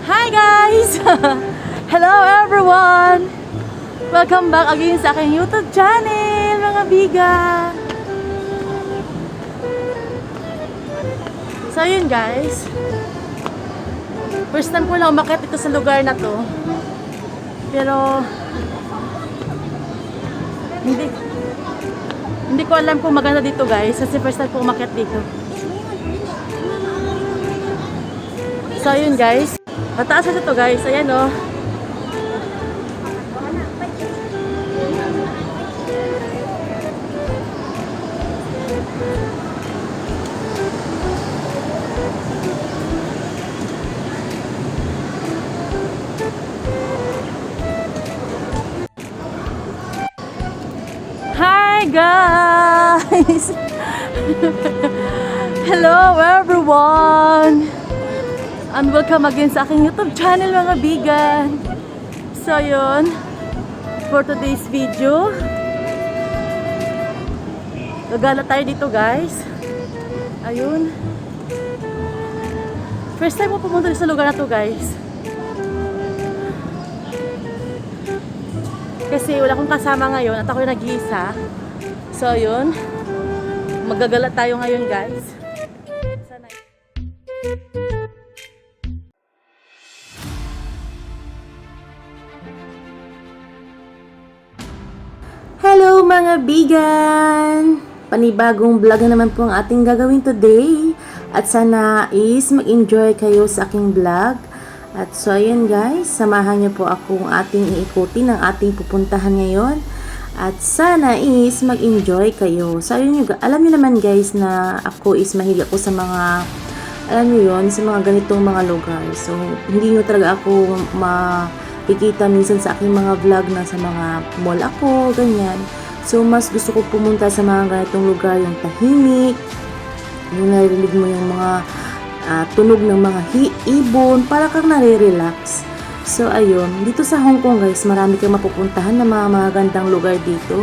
Hi guys! Hello everyone! Welcome back again sa aking YouTube channel, mga biga! So yun guys, first time ko lang umakyat dito sa lugar na to. Pero hindi ko alam kung maganda dito guys, kasi first time ko umakyat dito. So yun guys, mataas kasi ito guys, ayan o. Hi guys! Hello everyone! And welcome again sa aking YouTube channel, mga bigan. So yun, for today's video, gagala tayo dito guys. Ayun, first time ko pumunta sa lugar na to guys, kasi wala akong kasama ngayon at ako yung nag-iisa. So yun, magagala tayo ngayon guys. Sana. Hello mga bigan! Panibagong vlog na naman po ang ating gagawin today. At sana is mag-enjoy kayo sa aking vlog. At so ayan guys, samahan niyo po akong ating iikutin ng ating pupuntahan ngayon. At sana is mag-enjoy kayo. So ayun, alam niyo naman guys na ako is mahilig ako sa mga, alam niyo yun, sa mga ganitong mga lugar. So hindi niyo talaga ako makikita minsan sa aking mga vlog na sa mga mall ako, ganyan. So mas gusto ko pumunta sa mga ganitong lugar, yung tahimik, yung narinig mo yung mga tunog ng mga ibon, para kang nare-relax. So ayun, dito sa Hong Kong guys, marami kang mapupuntahan na mga magandang lugar dito.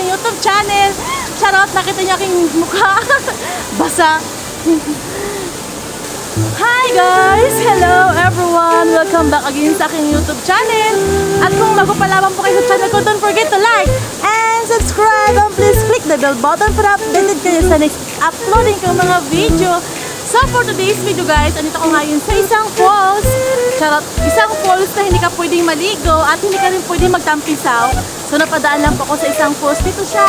aking YouTube channel. Charot, nakita niyo aking mukha. Basa. Hi guys! Hello everyone! Welcome back again sa aking YouTube channel. At kung bago pa lamang po kayo sa channel ko, don't forget to like and subscribe. And please click the bell button para updated kayo sa next uploading kong mga video. So for today's video guys, andito ko ngayon sa isang falls. Charot, isang falls na hindi ka pwedeng maligo at hindi ka rin pwedeng magtampisaw. So napadaan lang po ako sa isang falls. Dito siya.